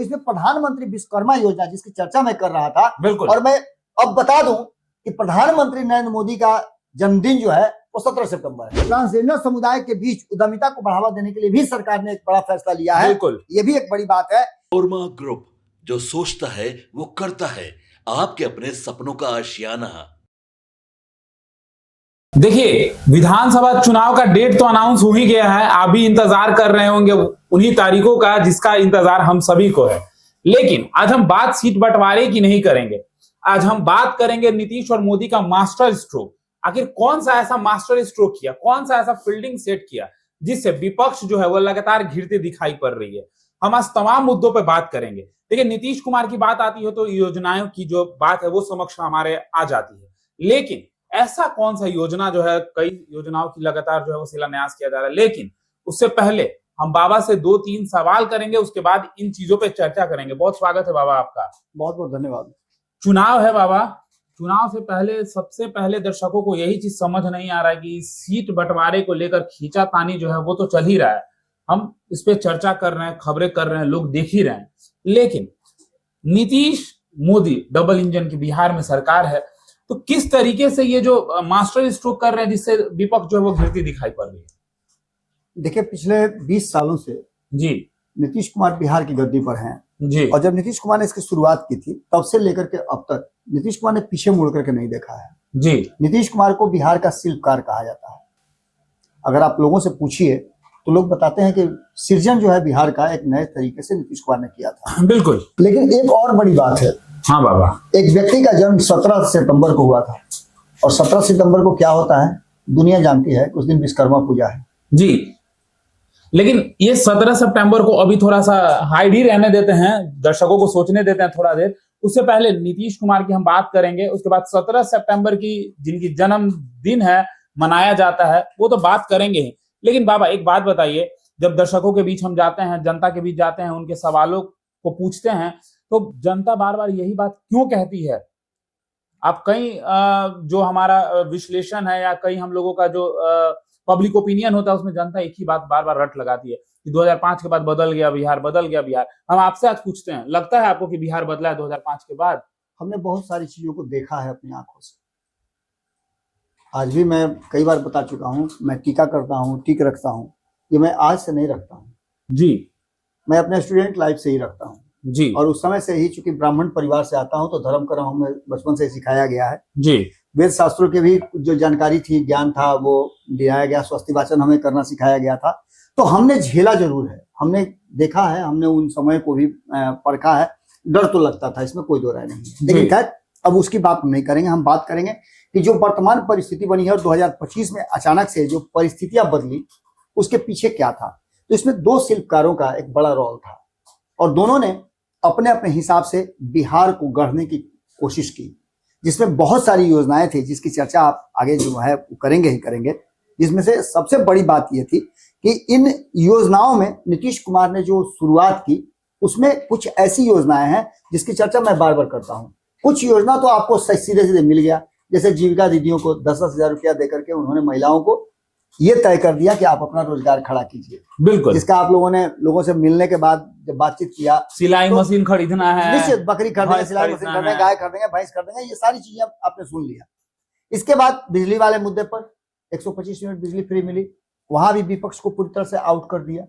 इसमें प्रधानमंत्री विश्वकर्मा योजना जिसकी चर्चा मैं कर रहा था, बिल्कुल, और मैं अब बता दूं कि प्रधानमंत्री नरेंद्र मोदी का जन्मदिन जो है वो 17 सितंबर है। ट्रांसजेंडर समुदाय के बीच उद्यमिता को बढ़ावा देने के लिए भी सरकार ने एक बड़ा फैसला लिया है। बिल्कुल, ये भी एक बड़ी बात है। ओरमा ग्रुप, जो सोचता है वो करता है। आपके अपने सपनों का आशियाना। देखिए विधानसभा चुनाव का डेट तो अनाउंस हो ही गया है, आप भी इंतजार कर रहे होंगे उन्हीं तारीखों का जिसका इंतजार हम सभी को है। लेकिन आज हम बात सीट बंटवारे की नहीं करेंगे, आज हम बात करेंगे नीतीश और मोदी का मास्टर स्ट्रोक। आखिर कौन सा ऐसा मास्टर स्ट्रोक किया, कौन सा ऐसा फील्डिंग सेट किया जिससे विपक्ष जो है वो लगातार घिरते दिखाई पड़ रही है। हम आज तमाम मुद्दों पर बात करेंगे। देखिए नीतीश कुमार की बात आती है तो योजनाओं की जो बात है वो समक्ष हमारे आ जाती है, लेकिन ऐसा कौन सा योजना जो है, कई योजनाओं की लगातार जो है वो शिलान्यास किया जा रहा है। लेकिन उससे पहले हम बाबा से 2-3 सवाल करेंगे, उसके बाद इन चीजों पे चर्चा करेंगे। बहुत स्वागत है बाबा आपका। बहुत बहुत धन्यवाद। चुनाव है बाबा, चुनाव से पहले सबसे पहले दर्शकों को यही चीज समझ नहीं आ रहा है कि सीट बंटवारे को लेकर खींचातानी जो है वो तो चल ही रहा है, हम इस पे चर्चा कर रहे हैं, खबरें कर रहे हैं, लोग देख ही रहे हैं। लेकिन नीतीश मोदी डबल इंजन की बिहार में सरकार है, तो किस तरीके से ये जो मास्टर स्ट्रोक कर रहे हैं जिससे विपक्ष जो है वो घिरती दिखाई पड़ रही है। देखिए पिछले 20 सालों से जी नीतीश कुमार बिहार की गद्दी पर हैं जी, और जब नीतीश कुमार ने इसकी शुरुआत की थी तब से लेकर के अब तक नीतीश कुमार ने पीछे मुड़ करके नहीं देखा है जी। नीतीश कुमार को बिहार का शिल्पकार कहा जाता है। अगर आप लोगों से पूछिए तो लोग बताते हैं कि सृजन जो है बिहार का एक नए तरीके से नीतीश कुमार ने किया था। बिल्कुल। लेकिन एक और बड़ी बात है, हाँ बाबा, एक व्यक्ति का जन्म 17 सितंबर को हुआ था और 17 सितंबर को क्या होता है दुनिया जानती है, उस दिन विश्वकर्मा पूजा है जी। लेकिन ये 17 सितंबर को अभी थोड़ा सा हाइड ही रहने देते हैं, दर्शकों को सोचने देते हैं थोड़ा देर। उससे पहले नीतीश कुमार की हम बात करेंगे, उसके बाद 17 सितंबर की जिनकी जन्मदिन है मनाया जाता है वो तो बात करेंगे ही। लेकिन बाबा एक बात बताइए, जब दर्शकों के बीच हम जाते हैं, जनता के बीच जाते हैं, उनके सवालों को पूछते हैं तो जनता बार बार यही बात क्यों कहती है? आप कई जो हमारा विश्लेषण है या कई हम लोगों का जो पब्लिक ओपिनियन होता है उसमें जनता एक ही बात बार बार रट लगाती है कि 2005 के बाद बदल गया बिहार, बदल गया बिहार। हम आपसे आज पूछते हैं, लगता है आपको कि बिहार बदला है 2005 के बाद? हमने बहुत सारी चीजों को देखा है अपनी आंखों से। आज भी मैं कई बार बता चुका हूं, मैं टीका करता हूं, टिक रखता हूं, ये मैं आज से नहीं रखता हूं जी, मैं अपने स्टूडेंट लाइफ से ही रखता हूं जी। और उस समय से ही, चूंकि ब्राह्मण परिवार से आता हूं तो धर्म कर्म हमें बचपन से सिखाया गया है जी। वेद शास्त्रों की भी जो जानकारी थी, ज्ञान था, वो दिलाया गया। स्वस्ति वाचन हमें करना सिखाया गया था। तो हमने झेला जरूर है, हमने देखा है, हमने उन समय को भी परखा है। डर तो लगता था, इसमें कोई दो राय नहीं है। लेकिन खैर अब उसकी बात हम नहीं करेंगे। हम बात करेंगे कि जो वर्तमान परिस्थिति बनी है और 2025 में अचानक से जो परिस्थितियां बदली उसके पीछे क्या था। तो इसमें 2 शिल्पकारों का एक बड़ा रोल था और दोनों ने अपने अपने हिसाब से बिहार को गढ़ने की कोशिश की, जिसमें बहुत सारी योजनाएं थी जिसकी चर्चा आप आगे जो है करेंगे ही करेंगे। जिसमें से सबसे बड़ी बात यह थी कि इन योजनाओं में नीतीश कुमार ने जो शुरुआत की उसमें कुछ ऐसी योजनाएं हैं जिसकी चर्चा मैं बार बार करता हूं। कुछ योजना तो आपको सीधे सीधे मिल गया, जैसे जीविका दीदियों को 10-10 हजार रुपया देकर के उन्होंने महिलाओं को ये तय कर दिया कि आप अपना रोजगार खड़ा कीजिए। बिल्कुल। जिसका आप लोगों ने लोगों से मिलने के बाद जब बातचीत किया, सिलाई मशीन खरीदना है, निश्चित बकरी खरीदेंगे, सिलाई मशीन खरीदेंगे, गाय खरीदेंगे, भैंस खरीदेंगे, ये सारी चीजें आपने सुन लिया। इसके बाद बिजली वाले मुद्दे पर 125 यूनिट बिजली फ्री मिली, वहां भी विपक्ष को पूरी तरह से आउट कर दिया।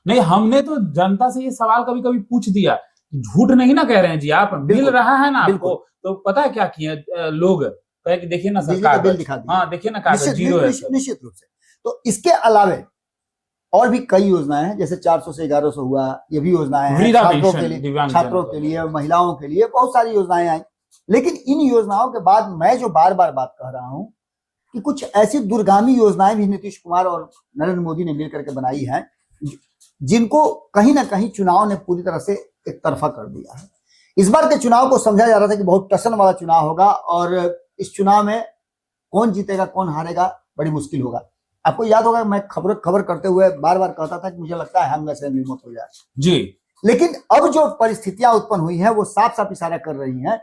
नहीं, हमने तो जनता से ये सवाल कभी कभी पूछ दिया, झूठ नहीं ना कह रहे हैं जी आप, मिल रहा है ना आपको? तो पता है क्या किए लोग, कहे कि देखिए ना सरकार बिल दिखा दिया। हाँ देखिए ना कागज जीरो है। निश्चित रूप से। तो इसके अलावे और भी कई योजनाएं हैं, जैसे 400 से 1100 हुआ, ये भी योजनाएं हैं छात्रों के लिए, महिलाओं के लिए, बहुत सारी योजनाएं आई। लेकिन इन योजनाओं के बाद मैं जो बार बार बात कर रहा हूं कि कुछ ऐसी दूरगामी योजनाएं भी नीतीश कुमार और नरेंद्र मोदी ने मिलकर के बनाई हैं जिनको कहीं ना कहीं चुनाव ने पूरी तरह से एक तरफा कर दिया है। इस बार के चुनाव को समझा जा रहा था कि बहुत टसन वाला चुनाव होगा और इस चुनाव में कौन जीतेगा कौन हारेगा बड़ी मुश्किल होगा। आपको याद होगा मैं खबर करते हुए बार बार कहता था कि मुझे लगता है हम वैसे निर्मत हो जाए जी। लेकिन अब जो परिस्थितियां उत्पन्न हुई हैं वो साफ साफ इशारा कर रही हैं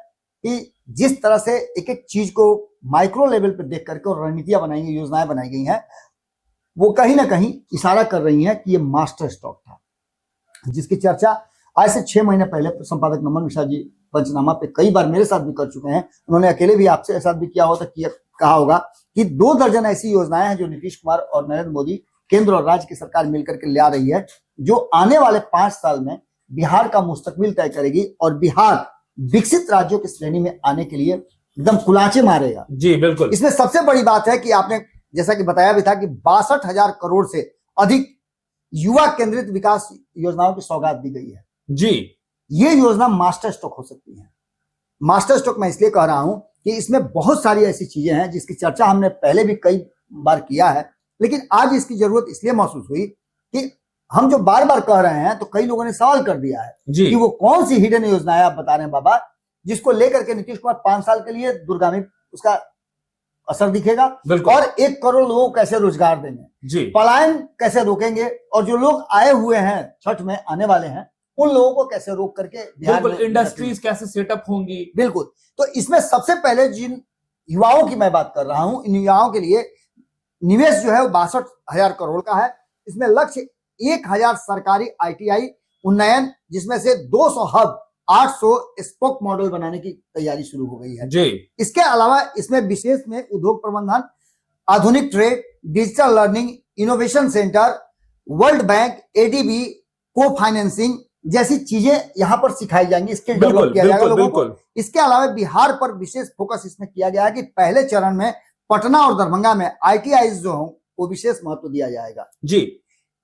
कि जिस तरह से एक एक चीज को माइक्रो लेवल पर देख करके और रणनीतियां बनाई गई, योजनाएं बनाई गई हैं, वो कहीं ना कहीं इशारा कर रही हैं कि ये मास्टर स्ट्रोक था जिसकी चर्चा आज से 6 महीने पहले संपादक नमन मिश्रा जी पंचनामा पे कई बार मेरे साथ भी कर चुके हैं, उन्होंने अकेले भी आपसे साथ भी किया होता कहा होगा कि 2 दर्जन ऐसी योजनाएं हैं जो नीतीश कुमार और नरेंद्र मोदी केंद्र और राज्य की सरकार मिलकर के ला रही है, जो आने वाले 5 साल में बिहार का मुस्तकबिल तय करेगी और बिहार विकसित राज्यों की श्रेणी में आने के लिए एकदम कुलाचे मारेगा। जी बिल्कुल। इसमें सबसे बड़ी बात है कि आपने जैसा कि बताया भी था कि 62,000 करोड़ से अधिक युवा केंद्रित विकास योजनाओं की सौगात दी गई है। जी, ये योजना मास्टर स्ट्रोक हो सकती है। मास्टर स्ट्रोक मैं इसलिए कह रहा हूं कि इसमें बहुत सारी ऐसी चीजें हैं जिसकी चर्चा हमने पहले भी कई बार किया है, लेकिन आज इसकी जरूरत इसलिए महसूस हुई कि हम जो बार बार कह रहे हैं तो कई लोगों ने सवाल कर दिया है कि वो कौन सी हिडन योजना है आप बता रहे हैं बाबा, जिसको लेकर के नीतीश कुमार 5 साल के लिए दूरगामी उसका असर दिखेगा और 1 करोड़ लोगों को कैसे रोजगार देंगे, पलायन कैसे रोकेंगे और जो लोग आए हुए हैं छठ में आने वाले हैं उन लोगों को कैसे रोक करके बिल्कुल इंडस्ट्रीज कैसे सेटअप होंगी। बिल्कुल, तो इसमें सबसे पहले जिन युवाओं की मैं बात कर रहा हूं, इन युवाओं के लिए निवेश जो है वो 62,000 करोड़ का है। इसमें लक्ष्य 1,000 सरकारी ITI उन्नयन, जिसमें से 200 हब 800 स्पोक मॉडल बनाने की तैयारी शुरू हो गई है जी। इसके अलावा इसमें विशेष में उद्योग प्रबंधन, आधुनिक trade, digital learning, innovation centre, world bank, ADB, को फाइनेंसिंग जैसी चीजें यहाँ पर सिखाई जाएंगी, स्किल डेवलप किया जाएगा लोगों को। इसके अलावा बिहार पर विशेष फोकस इसमें किया गया है कि पहले चरण में पटना और दरभंगा में ITI जो हो वो विशेष महत्व दिया जाएगा। जी,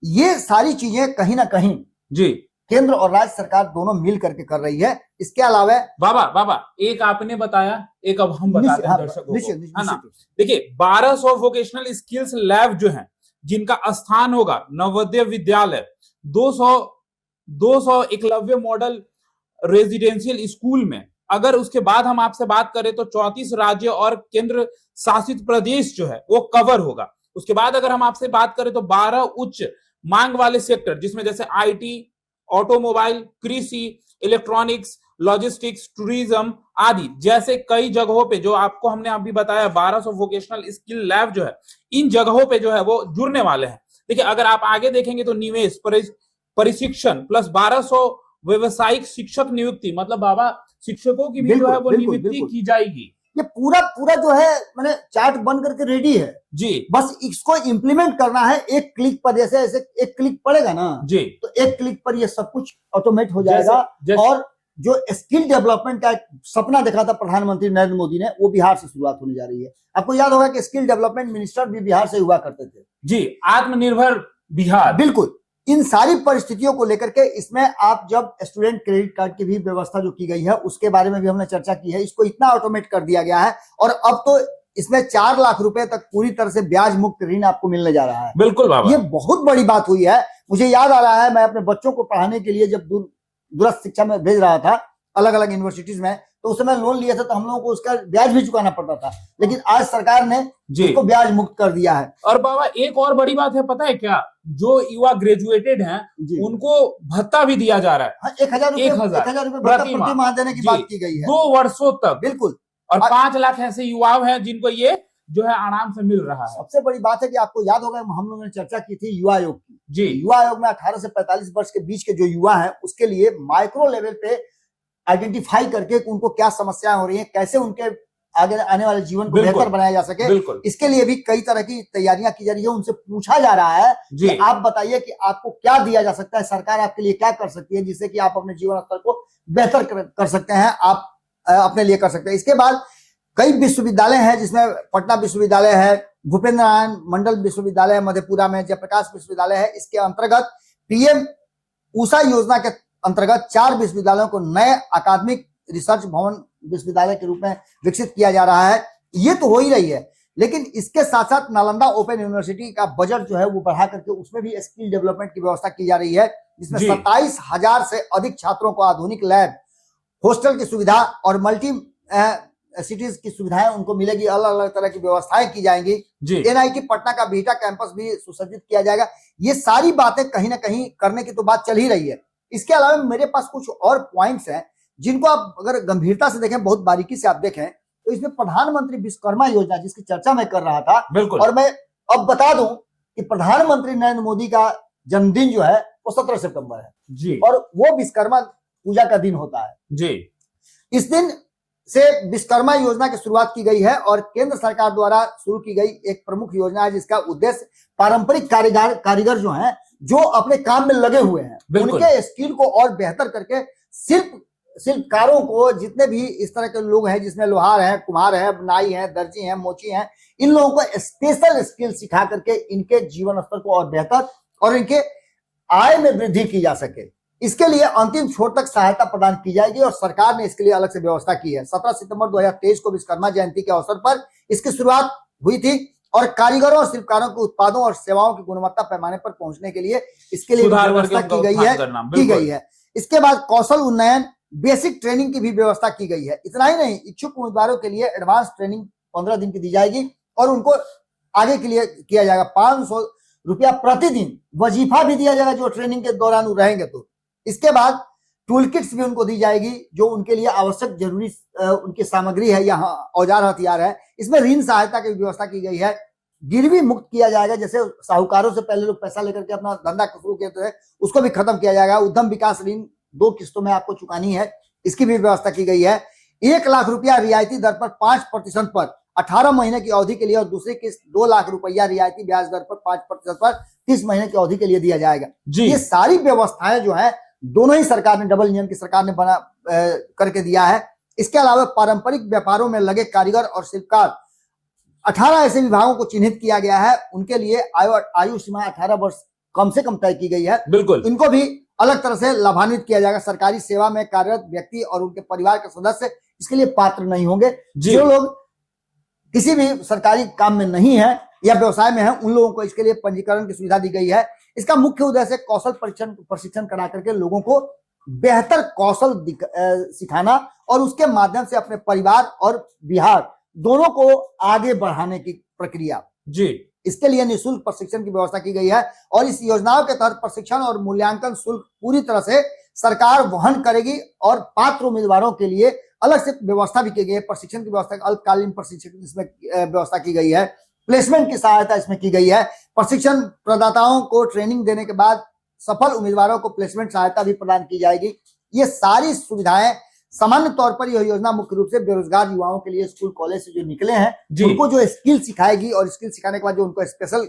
ये सारी चीजें कहीं ना कहीं जी केंद्र और राज्य सरकार दोनों मिल करके कर रही है। इसके अलावा बाबा एक आपने बताया, एक अब हम बताते हैं दर्शकों को, है ना। देखिए 1200 वोकेशनल स्किल्स लैब जो है जिनका स्थान होगा Navodaya Vidyalaya, 200 Eklavya model residential school में। अगर उसके बाद हम आपसे बात करें तो 34 राज्य और केंद्र शासित प्रदेश जो है वो कवर होगा। उसके बाद अगर हम आपसे बात करें तो 12 उच्च मांग वाले सेक्टर, जिसमें जैसे IT, ऑटोमोबाइल, कृषि, इलेक्ट्रॉनिक्स, लॉजिस्टिक्स, टूरिज्म आदि जैसे कई जगहों पे जो आपको हमने अभी बताया 1200 वोकेशनल स्किल लैब जो है इन जगहों पे जो है वो जुड़ने वाले हैं। देखिए अगर आप आगे देखेंगे तो निवेश प्रशिक्षण प्लस 1200 व्यवसायिक शिक्षक नियुक्ति, मतलब बाबा शिक्षकों की भी जो है वो नियुक्ति की जाएगी। ये पूरा जो है मैंने चार्ट बन करके रेडी है जी, बस इसको इम्प्लीमेंट करना है। एक क्लिक पर, जैसे ऐसे एक क्लिक पड़ेगा ना जी, तो एक क्लिक पर ये सब कुछ ऑटोमेट हो जाएगा। और जो स्किल डेवलपमेंट का एक सपना देखा था प्रधानमंत्री नरेंद्र मोदी ने, वो बिहार से शुरुआत होने जा रही है। आपको याद होगा कि स्किल डेवलपमेंट मिनिस्टर भी बिहार से हुआ करते थे जी, आत्मनिर्भर बिहार। बिल्कुल, इन सारी परिस्थितियों को लेकर के इसमें आप जब स्टूडेंट क्रेडिट कार्ड की भी व्यवस्था जो की गई है उसके बारे में भी हमने चर्चा की है। इसको इतना ऑटोमेट कर दिया गया है और अब तो इसमें 4 लाख रुपए तक पूरी तरह से ब्याज मुक्त ऋण आपको मिलने जा रहा है। बिल्कुल बाबा, ये बहुत बड़ी बात हुई है। मुझे याद आ रहा है, मैं अपने बच्चों को पढ़ाने के लिए जब दूरस्थ शिक्षा में भेज रहा था अलग अलग यूनिवर्सिटीज में, तो उस समय लोन लिया था तो हम लोगों को उसका ब्याज भी चुकाना पड़ता था, लेकिन आज सरकार ने इसको ब्याज मुक्त कर दिया है। और बाबा एक और बड़ी बात है, पता है क्या, जो युवा ग्रेजुएटेड हैं उनको भत्ता भी दिया जा रहा है। 1,000 रुपए प्रति माह देने की बात की गई है 2 वर्षों तक। बिल्कुल, और 5 लाख ऐसे युवा हैं जिनको ये जो है आराम से मिल रहा है। सबसे बड़ी बात है कि आपको याद होगा हम लोगों ने चर्चा की थी युवा आयोग की जी। युवा आयोग में 18 से 45 वर्ष के बीच के जो युवा हैं उसके लिए माइक्रो लेवल पे आइडेंटिफाई करके उनको क्या समस्याएं हो रही हैं, कैसे उनके आगे आने वाले जीवन को बेहतर बनाया जा सके, इसके लिए भी कई तरह की तैयारियां की जा रही है। उनसे पूछा जा रहा है कि आप बताइए कि आपको क्या दिया जा सकता है, सरकार आपके लिए क्या कर सकती है जिससे कि आप अपने जीवन स्तर को बेहतर कर सकते हैं, आप अपने लिए कर सकते हैं। इसके बाद कई विश्वविद्यालय हैं जिसमें पटना विश्वविद्यालय है, भूपेंद्र नारायण मंडल विश्वविद्यालय मधेपुरा में, जयप्रकाश विश्वविद्यालय है। इसके अंतर्गत PM उषा योजना के अंतर्गत 4 विश्वविद्यालयों को नए अकादमिक रिसर्च भवन विश्वविद्यालय के रूप में विकसित किया जा रहा है। ये तो हो ही रही है, लेकिन इसके साथ साथ नालंदा ओपन यूनिवर्सिटी का बजट जो है वो बढ़ा करके उसमें भी स्किल डेवलपमेंट की व्यवस्था की जा रही है, जिसमें 27,000 से अधिक छात्रों को आधुनिक लैब, हॉस्टल की सुविधा और मल्टी सिटीज की सुविधाएं उनको मिलेगी। अलग अलग तरह की व्यवस्थाएं की जाएंगी। NIT पटना का बीटा कैंपस भी सुसज्जित किया जाएगा। ये सारी बातें कहीं ना कहीं करने की तो बात चल ही रही है। इसके अलावा मेरे पास कुछ और पॉइंट्स हैं जिनको आप अगर गंभीरता से देखें, बहुत बारीकी से आप देखें, तो इसमें प्रधानमंत्री विश्वकर्मा योजना जिसकी चर्चा मैं कर रहा था, और मैं अब बता दूं कि प्रधानमंत्री नरेंद्र मोदी का जन्मदिन जो है वो 17 सितंबर है जी और वो विश्वकर्मा पूजा का दिन होता है जी। इस दिन से विश्वकर्मा योजना की शुरुआत की गई है और केंद्र सरकार द्वारा शुरू की गई एक प्रमुख योजना है जिसका उद्देश्य पारंपरिक कारीगर जो हैं, जो अपने काम में लगे हुए हैं, उनके स्किल को और बेहतर करके शिल्पकारों को, जितने भी इस तरह के लोग हैं जिसमें लोहार हैं, कुम्हार हैं, नाई हैं, दर्जी हैं, मोची हैं, इन लोगों को स्पेशल स्किल सिखा करके इनके जीवन स्तर को और बेहतर और इनके आय में वृद्धि की जा सके, इसके लिए अंतिम छोर तक सहायता प्रदान की जाएगी और सरकार ने इसके लिए अलग से व्यवस्था की है। 17 सितंबर 2023 को विश्वकर्मा जयंती के अवसर पर इसकी शुरुआत हुई थी और कारीगरों और शिल्पकारों के उत्पादों और सेवाओं की गुणवत्ता पैमाने पर पहुंचने के लिए इसके लिए व्यवस्था की गई है। इसके बाद कौशल उन्नयन, बेसिक ट्रेनिंग की भी व्यवस्था की गई है। इतना ही नहीं, इच्छुक उम्मीदवारों के लिए एडवांस ट्रेनिंग 15 दिन की दी जाएगी और उनको आगे के लिए किया जाएगा 500 रुपया प्रतिदिन वजीफा भी दिया जाएगा जो ट्रेनिंग के दौरान रहेंगे। तो इसके बाद टूल किट्स भी उनको दी जाएगी जो उनके लिए आवश्यक जरूरी उनकी सामग्री है, यहाँ औजार हथियार है। इसमें ऋण सहायता की व्यवस्था की गई है, गिरवी मुक्त किया जाएगा, जैसे साहूकारों से पहले लोग पैसा लेकर के अपना धंधा शुरू किए थे उसको भी खत्म किया जाएगा। उद्यम विकास ऋण 2 किस्तों में आपको चुकानी है, इसकी भी व्यवस्था की गई है। 1 लाख रुपया रियायती दर पर 5% पर 18 महीने की अवधि के लिए और दूसरी किस्त 2 लाख रुपया रियायती ब्याज दर पर 5% पर 30 महीने की अवधि के लिए दिया जाएगा। ये सारी व्यवस्थाएं जो है दोनों ही सरकार ने, डबल इंजन की सरकार ने बना करके दिया है। इसके अलावा पारंपरिक व्यापारों में लगे कारीगर और शिल्पकार 18 ऐसे विभागों को चिन्हित किया गया है, उनके लिए आयु सीमा 18 वर्ष कम से कम तय की गई है। बिल्कुल, इनको भी अलग तरह से लाभान्वित किया जाएगा। सरकारी सेवा में कार्यरत व्यक्ति और उनके परिवार के सदस्य इसके लिए पात्र नहीं होंगे। जो लोग किसी भी सरकारी काम में नहीं है या व्यवसाय में है, उन लोगों को इसके लिए पंजीकरण की सुविधा दी गई है। इसका मुख्य उद्देश्य कौशल प्रशिक्षण करा करके लोगों को बेहतर कौशल सिखाना और उसके माध्यम से अपने परिवार और बिहार दोनों को आगे बढ़ाने की प्रक्रिया जी। इसके लिए निःशुल्क प्रशिक्षण की व्यवस्था की गई है और इस योजनाओं के तहत प्रशिक्षण और मूल्यांकन शुल्क पूरी तरह से सरकार वहन करेगी और पात्र उम्मीदवारों के लिए अलग से व्यवस्था भी की गई है। प्रशिक्षण की व्यवस्था, अल्पकालीन प्रशिक्षण इसमें व्यवस्था की गई है, प्लेसमेंट की सहायता इसमें की गई है। प्रशिक्षण प्रदाताओं को ट्रेनिंग देने के बाद सफल उम्मीदवारों को प्लेसमेंट सहायता भी प्रदान की जाएगी। ये सारी सुविधाएं सामान्य तौर पर यह योजना मुख्य रूप से बेरोजगार युवाओं के लिए स्कूल कॉलेज से जो निकले हैं उनको जो स्किल सिखाएगी और स्किल सिखाने के बाद जो उनको स्पेशल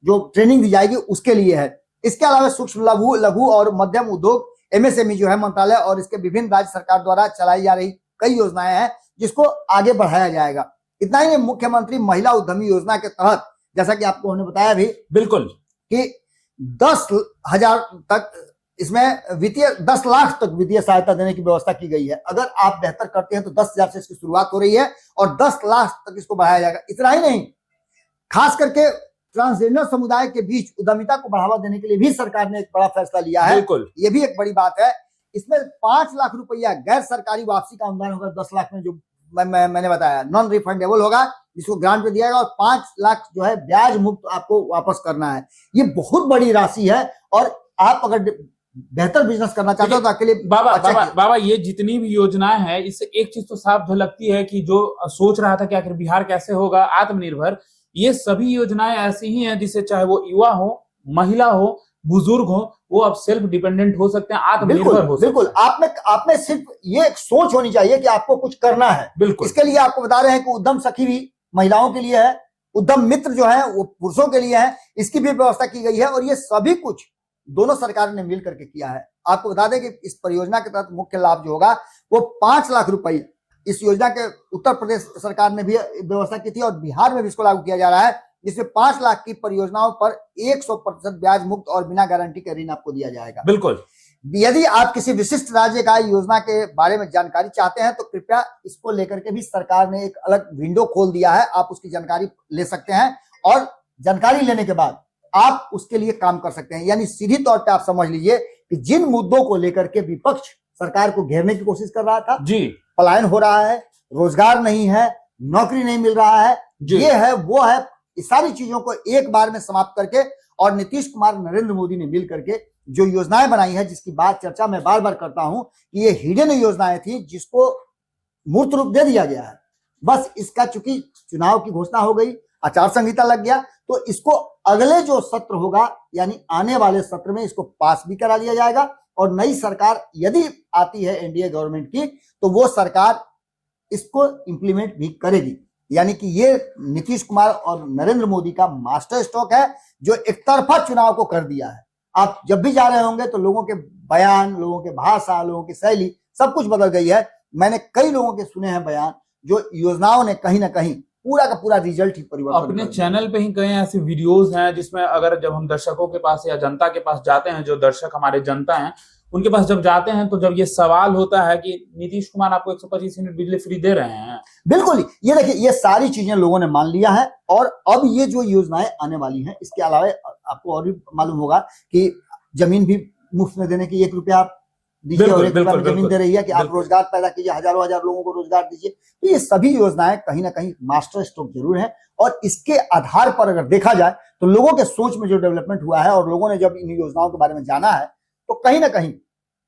जो ट्रेनिंग दी जाएगी उसके लिए है। इसके अलावा सूक्ष्म लघु और मध्यम उद्योग MSME जो है मंत्रालय और इसके विभिन्न राज्य सरकार द्वारा चलाई जा रही कई योजनाएं हैं जिसको आगे बढ़ाया जाएगा। इतना ही नहीं, मुख्यमंत्री महिला उद्यमी योजना के तहत जैसा कि आपको हमने बताया भी बिल्कुल कि 10,000 तक इसमें वित्तीय 10 लाख तक वित्तीय सहायता देने की व्यवस्था की गई है। अगर आप बेहतर करते हैं तो 10,000 से इसकी शुरुआत हो रही है और 10 लाख तक इसको बढ़ाया जाएगा। इतना ही नहीं, खास करके ट्रांसजेंडर समुदाय के बीच उद्यमिता को बढ़ावा देने के लिए भी सरकार ने एक बड़ा फैसला लिया है। ये भी एक बड़ी बात है। इसमें 5 लाख रुपया गैर सरकारी वापसी का अनुदान होगा। 10 लाख में जो मैंने बताया नॉन रिफंडेबल होगा जिसको ग्रांट में दिया जाएगा और 5 लाख जो है ब्याज मुक्त आपको वापस करना है। ये बहुत बड़ी राशि है और आप अगर बेहतर बिजनेस करना चाहते हो तो अकेले बाबा ये जितनी भी योजनाएं हैं इससे एक चीज तो साफ झलकती है कि जो सोच रहा था कि आखिर बिहार कैसे होगा आत्मनिर्भर, ये सभी योजनाएं ऐसी ही हैं जिससे चाहे वो युवा हो, महिला हो, बुजुर्ग हो, वो अब सेल्फ डिपेंडेंट हो सकते हैं, आत्मनिर्भर हो सकते हैं। बिल्कुल, आप में सिर्फ ये एक सोच होनी चाहिए कि आपको कुछ करना है। बिल्कुल, इसके लिए आपको बता रहे हैं कि उद्यम सखी भी महिलाओं के लिए है, उद्यम मित्र जो है वो पुरुषों के लिए है, इसकी भी व्यवस्था की गई है और ये सभी कुछ दोनों सरकार ने मिल करके किया है। आपको बता दें कि इस परियोजना के तहत मुख्य लाभ जो होगा वो 5 लाख रुपए इस योजना के उत्तर प्रदेश सरकार ने भी व्यवस्था की थी और बिहार में भी इसको लागू किया जा रहा है, जिसमें 5 लाख की परियोजनाओं पर 100% ब्याज मुक्त और बिना गारंटी के ऋण आपको दिया जाएगा। बिल्कुल, यदि आप किसी विशिष्ट राज्य का योजना के बारे में जानकारी चाहते हैं तो कृपया इसको लेकर के भी सरकार ने एक अलग विंडो खोल दिया है, आप उसकी जानकारी ले सकते हैं और जानकारी लेने के बाद आप उसके लिए काम कर सकते हैं। यानी सीधी तौर पे आप समझ लीजिए कि जिन मुद्दों को लेकर के विपक्ष सरकार को घेरने की कोशिश कर रहा था जी, पलायन हो रहा है, रोजगार नहीं है, नौकरी नहीं मिल रहा है, ये है वो है, इस सारी चीजों को एक बार में समाप्त करके और नीतीश कुमार नरेंद्र मोदी ने मिल करके जो योजनाएं बनाई है, जिसकी बात चर्चा मैं बार बार करता हूं कि ये हिडन योजनाएं थी जिसको मूर्त रूप दे दिया गया है। बस इसका चूंकि चुनाव की घोषणा हो गई, आचार संहिता लग गया तो इसको अगले जो सत्र होगा यानी आने वाले सत्र में इसको पास भी करा लिया जाएगा और नई सरकार यदि आती है एनडीए गवर्नमेंट की तो वो सरकार इसको इंप्लीमेंट भी करेगी। यानी कि ये नीतीश कुमार और नरेंद्र मोदी का मास्टर स्ट्रोक है जो एक तरफा चुनाव को कर दिया है। आप जब भी जा रहे होंगे तो लोगों के बयान, लोगों के भाषा, लोगों की शैली सब कुछ बदल गई है। मैंने कई लोगों के सुने हैं बयान जो योजनाओं ने कहीं ना कहीं पूरा का पूरा रिजल्ट ही परिवर्तन अपने चैनल पे ही कई ऐसे वीडियोस हैं जिसमें अगर जब हम दर्शकों के पास या जनता के पास जाते हैं, जो दर्शक हमारे जनता हैं उनके पास जब जाते हैं तो जब ये सवाल होता है कि नीतीश कुमार आपको 125 यूनिट बिजली फ्री दे रहे हैं, बिल्कुल ये देखिए ये सारी चीजें लोगों ने मान लिया है और अब ये जो योजनाएं आने वाली हैं इसके अलावा आपको और भी मालूम होगा कि जमीन भी मुफ्त में देने की 1 रुपया आप दीजिए और 1 रुपया में जमीन दे रही है कि आप रोजगार पैदा कीजिए, हजारों हजार लोगों को रोजगार दीजिए। तो ये सभी योजनाएं कहीं ना कहीं मास्टर स्ट्रोक जरूर है और इसके आधार पर अगर देखा जाए तो लोगों के सोच में जो डेवलपमेंट हुआ है और लोगों ने जब इन योजनाओं के बारे में जाना है तो कहीं ना कहीं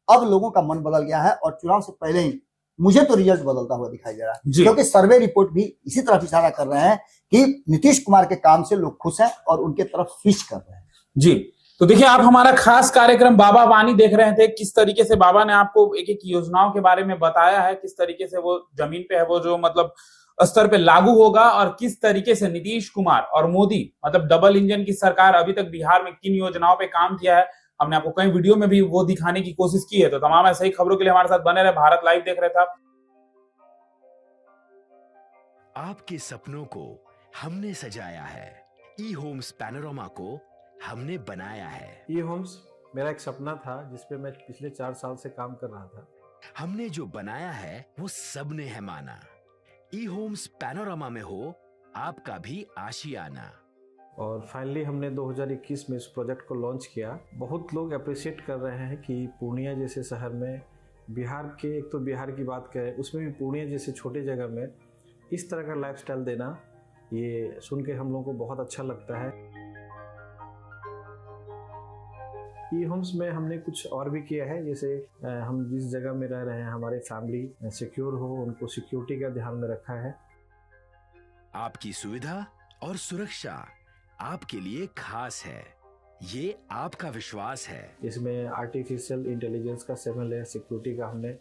अब लोगों का मन बदल गया है और चुनाव से पहले ही मुझे तो रिजल्ट बदलता हुआ दिखाई दे रहा है क्योंकि सर्वे रिपोर्ट भी इसी तरफ इशारा कर रहे हैं कि नीतीश कुमार के काम से लोग खुश हैं और उनके तरफ स्विच कर रहे हैं। जी तो देखिए आप हमारा खास कार्यक्रम बाबा वाणी देख रहे थे, किस तरीके से बाबा ने आपको एक एक योजनाओं के बारे में बताया है, किस तरीके से वो जमीन पे है वो जो मतलब स्तर पे लागू होगा और किस तरीके से नीतीश कुमार और मोदी मतलब डबल इंजन की सरकार अभी तक बिहार में किन योजनाओं पे काम किया है। हमने आपको कई वीडियो में भी वो दिखाने की कोशिश की है। तो तमाम ऐसे ही खबरों के लिए हमारे साथ बने रहे। भारत लाइव देख रहे थे आप। आपके सपनों को हमने सजाया है, ई होम्स पैनोरमा को हमने बनाया है। ई होम्स मेरा एक सपना था जिसपे मैं पिछले 4 साल से काम कर रहा था। हमने जो बनाया है वो सबने है माना। ई होम्स पैनोरमा में हो आपका भी आशियाना। और फाइनली हमने 2021 में इस प्रोजेक्ट को लॉन्च किया। बहुत लोग अप्रिशिएट कर रहे हैं कि पूर्णिया जैसे शहर में बिहार के, एक तो बिहार की बात करें उसमें भी पूर्णिया जैसे छोटे जगह में इस तरह का लाइफस्टाइल देना, ये सुन के हम लोगों को बहुत अच्छा लगता है। ई होम्स में हमने कुछ और भी किया है, जैसे हम जिस जगह में रह रहे हैं हमारे फैमिली सिक्योर हो, उनको सिक्योरिटी का ध्यान में रखा है। आपकी सुविधा और सुरक्षा आपके लिए खास है, ये आपका विश्वास है। इसमें आर्टिफिशियल इंटेलिजेंस का 7 लेयर सिक्योरिटी का हमने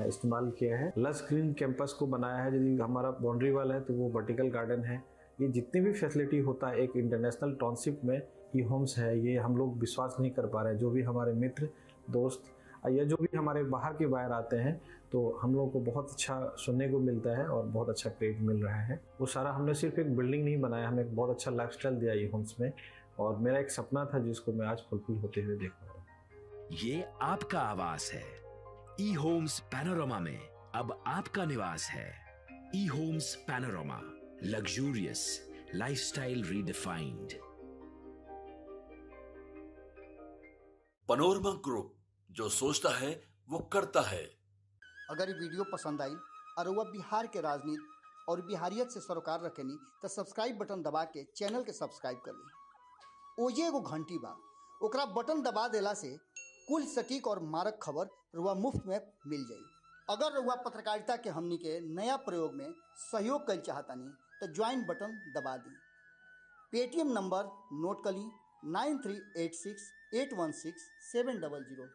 इस्तेमाल किया है। लस ग्रीन कैंपस को बनाया है। यदि हमारा बाउंड्री वाल है तो वो वर्टिकल गार्डन है। ये जितनी भी फैसिलिटी होता है एक इंटरनेशनल टाउनशिप में ई होम्स है, ये हम लोग विश्वास नहीं कर पा रहे हैं। जो भी हमारे मित्र दोस्त या जो भी हमारे बाहर के बाहर आते हैं तो हम लोगों को बहुत अच्छा सुनने को मिलता है और बहुत अच्छा क्रेडिट मिल रहा है। वो सारा हमने सिर्फ एक बिल्डिंग नहीं बनाया, हमें एक बहुत अच्छा लाइफस्टाइल दिया ई होम्स में और मेरा एक सपना था जिसको मैं आज फुलफिल होते हुए देख रहा हूँ। ये आपका आवास है। ई होम्स पैनोरमा में अब आपका निवास है। E Homes Panorama, luxurious lifestyle redefined. Panorama group, जो सोचता है वो करता है। अगर ये वीडियो पसंद आई और वह बिहार के राजनीति और बिहारियत से सरोकार रखेनी तो सब्सक्राइब बटन दबा के चैनल के सब्सक्राइब कर ली। ओजे एगो घंटी बा, ओकरा बटन दबा देला से कुल सटीक और मारक खबर रुआ मुफ्त में मिल जाई। अगर रुआ पत्रकारिता के हमनी के नया प्रयोग में सहयोग कर चाहतानी तो ज्वाइन बटन दबा दी। पेटीएम नंबर नोट कर ली 9386816700।